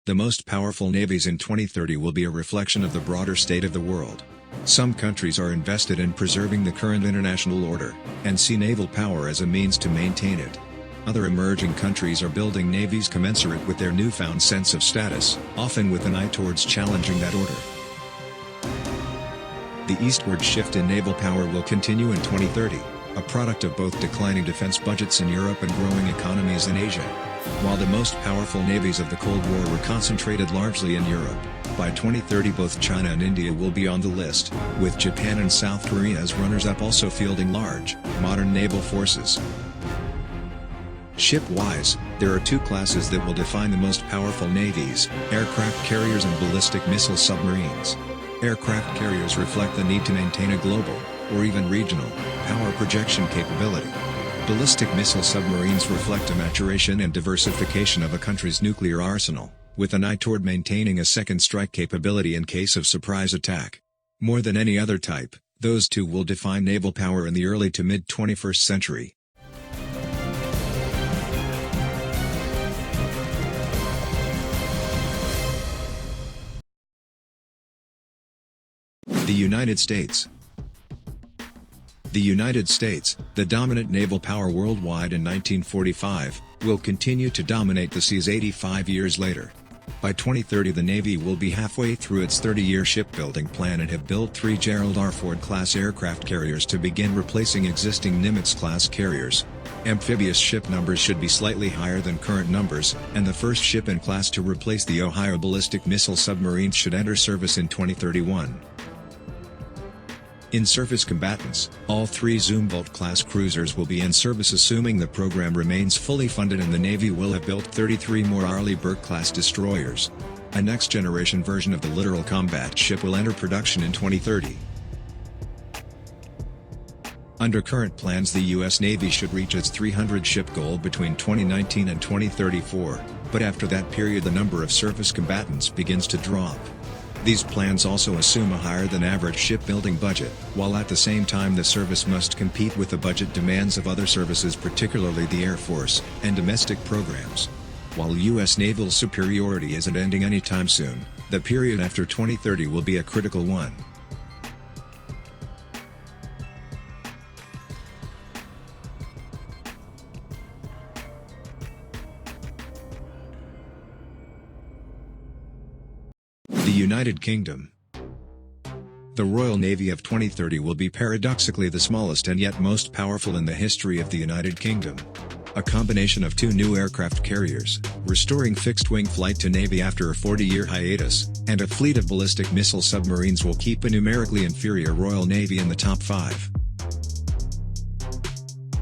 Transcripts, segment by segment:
The most powerful navies in 2030 will be a reflection of the broader state of the world. Some countries are invested in preserving the current international order, and see naval power as a means to maintain it. Other emerging countries are building navies commensurate with their newfound sense of status, often with an eye towards challenging that order. The eastward shift in naval power will continue in 2030, a product of both declining defense budgets in Europe and growing economies in Asia. While the most powerful navies of the Cold War were concentrated largely in Europe, by 2030 both China and India will be on the list, with Japan and South Korea as runners-up also fielding large, modern naval forces. Ship-wise, there are two classes that will define the most powerful navies: aircraft carriers and ballistic missile submarines. Aircraft carriers reflect the need to maintain a global, or even regional, power projection capability. Ballistic missile submarines reflect a maturation and diversification of a country's nuclear arsenal, with an eye toward maintaining a second strike capability in case of surprise attack. More than any other type, those two will define naval power in the early to mid-21st century. The United States. The United States, the dominant naval power worldwide in 1945, will continue to dominate the seas 85 years later. By 2030 the Navy will be halfway through its 30-year shipbuilding plan and have built 3 Gerald R. Ford-class aircraft carriers to begin replacing existing Nimitz-class carriers. Amphibious ship numbers should be slightly higher than current numbers, and the first ship in class to replace the Ohio ballistic missile submarines should enter service in 2031. In surface combatants, all 3 Zumwalt-class cruisers will be in service assuming the program remains fully funded, and the Navy will have built 33 more Arleigh Burke-class destroyers. A next-generation version of the littoral combat ship will enter production in 2030. Under current plans the U.S. Navy should reach its 300-ship goal between 2019 and 2034, but after that period the number of surface combatants begins to drop. These plans also assume a higher-than-average shipbuilding budget, while at the same time the service must compete with the budget demands of other services, particularly the Air Force, and domestic programs. While U.S. naval superiority isn't ending anytime soon, the period after 2030 will be a critical one. The United Kingdom. The Royal Navy of 2030 will be paradoxically the smallest and yet most powerful in the history of the United Kingdom. A combination of 2 new aircraft carriers, restoring fixed-wing flight to Navy after a 40-year hiatus, and a fleet of ballistic missile submarines will keep a numerically inferior Royal Navy in the top 5.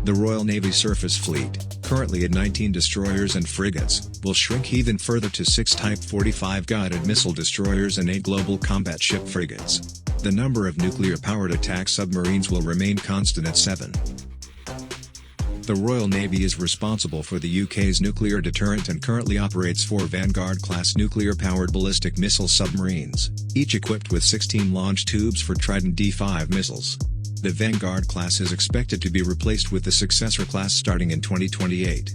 The Royal Navy surface fleet, currently at 19 destroyers and frigates, will shrink even further to 6 Type 45 guided missile destroyers and 8 global combat ship frigates. The number of nuclear-powered attack submarines will remain constant at 7. The Royal Navy is responsible for the UK's nuclear deterrent and currently operates 4 Vanguard-class nuclear-powered ballistic missile submarines, each equipped with 16 launch tubes for Trident D5 missiles. The Vanguard class is expected to be replaced with the successor class starting in 2028.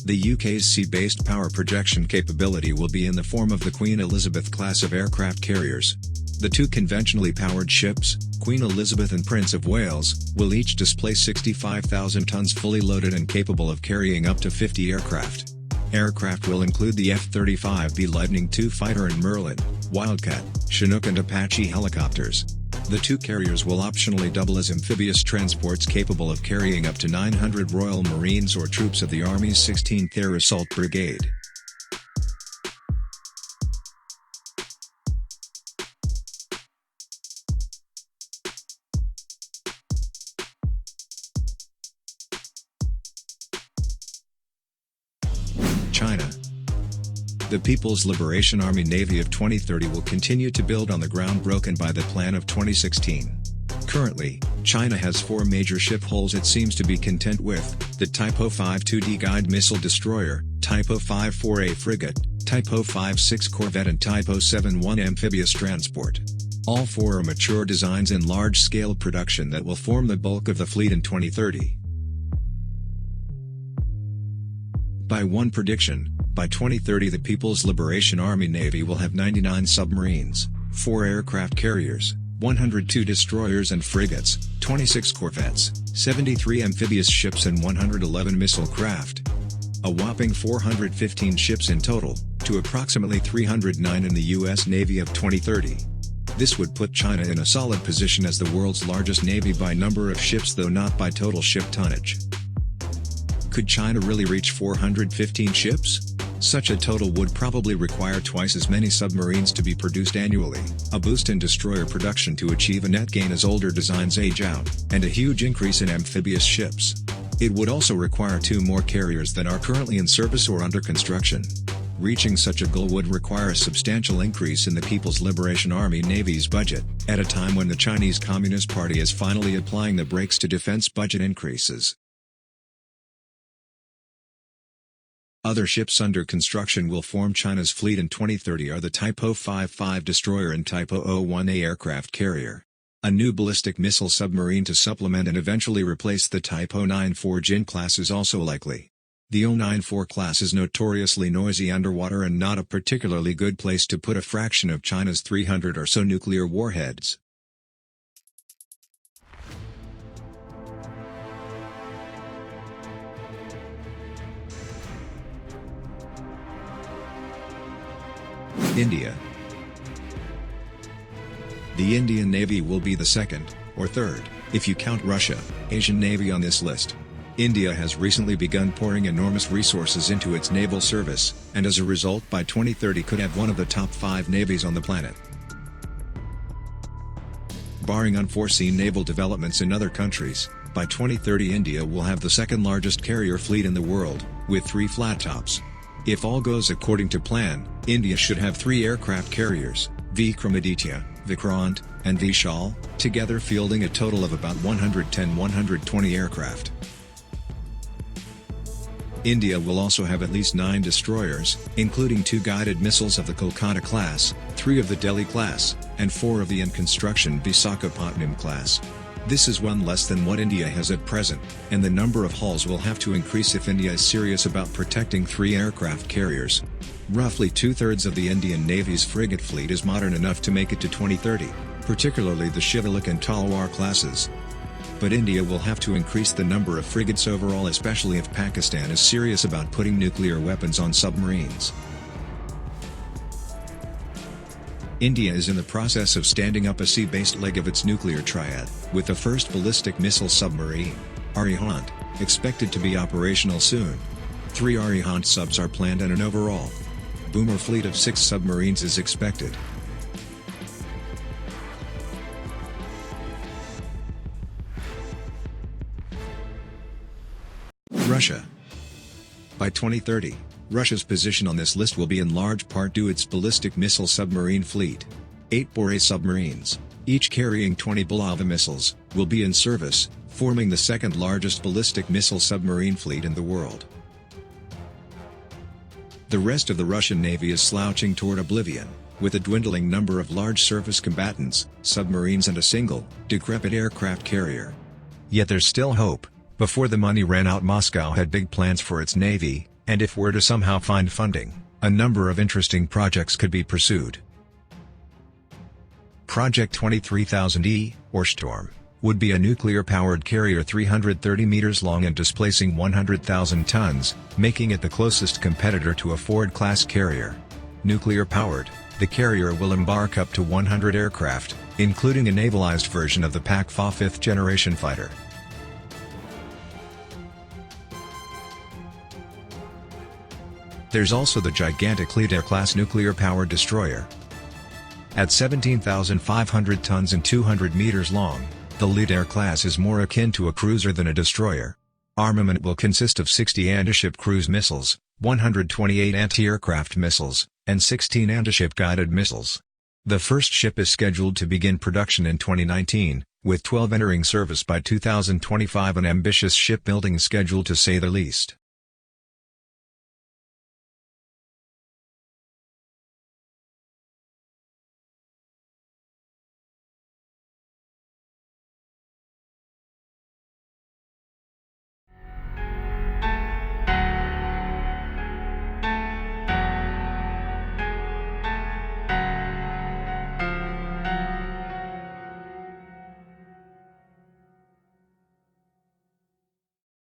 The UK's sea-based power projection capability will be in the form of the Queen Elizabeth class of aircraft carriers. The 2 conventionally powered ships, Queen Elizabeth and Prince of Wales, will each displace 65,000 tons fully loaded and capable of carrying up to 50 aircraft. Aircraft will include the F-35B Lightning II fighter and Merlin, Wildcat, Chinook and Apache helicopters. The 2 carriers will optionally double as amphibious transports capable of carrying up to 900 Royal Marines or troops of the Army's 16th Air Assault Brigade. China. The People's Liberation Army Navy of 2030 will continue to build on the ground broken by the plan of 2016. Currently, China has 4 major ship hulls it seems to be content with: the Type 05 2D guide missile destroyer, Type 05 4A frigate, Type 05 6 corvette and Type 07 1 amphibious transport. All 4 are mature designs in large-scale production that will form the bulk of the fleet in 2030. By one prediction, By 2030 the People's Liberation Army Navy will have 99 submarines, 4 aircraft carriers, 102 destroyers and frigates, 26 corvettes, 73 amphibious ships and 111 missile craft. A whopping 415 ships in total, to approximately 309 in the U.S. Navy of 2030. This would put China in a solid position as the world's largest navy by number of ships, though not by total ship tonnage. Could China really reach 415 ships? Such a total would probably require twice as many submarines to be produced annually, a boost in destroyer production to achieve a net gain as older designs age out, and a huge increase in amphibious ships. It would also require 2 more carriers than are currently in service or under construction. Reaching such a goal would require a substantial increase in the People's Liberation Army Navy's budget, at a time when the Chinese Communist Party is finally applying the brakes to defense budget increases. Other ships under construction will form China's fleet in 2030 are the Type 055 destroyer and Type 001A aircraft carrier. A new ballistic missile submarine to supplement and eventually replace the Type 094 Jin class is also likely. The 094 class is notoriously noisy underwater and not a particularly good place to put a fraction of China's 300 or so nuclear warheads. India. The Indian Navy will be the second, or third, if you count Russia, Asian Navy on this list. India has recently begun pouring enormous resources into its naval service, and as a result by 2030 could have one of the top 5 navies on the planet. Barring unforeseen naval developments in other countries, by 2030 India will have the second largest carrier fleet in the world, with 3 flat tops. If all goes according to plan, India should have 3 aircraft carriers, Vikramaditya, Vikrant, and Vishal, together fielding a total of about 110-120 aircraft. India will also have at least 9 destroyers, including 2 guided missiles of the Kolkata class, 3 of the Delhi class, and 4 of the in-construction Visakhapatnam class. This is 1 less than what India has at present, and the number of hulls will have to increase if India is serious about protecting 3 aircraft carriers. Roughly 2/3 of the Indian Navy's frigate fleet is modern enough to make it to 2030, particularly the Shivalik and Talwar classes. But India will have to increase the number of frigates overall, especially if Pakistan is serious about putting nuclear weapons on submarines. India is in the process of standing up a sea-based leg of its nuclear triad, with the first ballistic missile submarine, Arihant, expected to be operational soon. 3 Arihant subs are planned and an overall boomer fleet of 6 submarines is expected. Russia. By 2030, Russia's position on this list will be in large part due to its ballistic missile submarine fleet. 8 Bore submarines, each carrying 20 Bulava missiles, will be in service, forming the second largest ballistic missile submarine fleet in the world. The rest of the Russian Navy is slouching toward oblivion, with a dwindling number of large surface combatants, submarines and a single, decrepit aircraft carrier. Yet there's still hope. Before the money ran out, Moscow had big plans for its navy, and if we're to somehow find funding, a number of interesting projects could be pursued. Project 23,000E, or Storm, would be a nuclear-powered carrier 330 meters long and displacing 100,000 tons, making it the closest competitor to a Ford-class carrier. Nuclear-powered, the carrier will embark up to 100 aircraft, including a navalized version of the PAC-4 fifth-generation fighter. There's also the gigantic Leader-class nuclear-powered destroyer. At 17,500 tons and 200 meters long, the Leader class is more akin to a cruiser than a destroyer. Armament will consist of 60 anti-ship cruise missiles, 128 anti-aircraft missiles, and 16 anti-ship guided missiles. The first ship is scheduled to begin production in 2019, with 12 entering service by 2025, an ambitious shipbuilding schedule to say the least.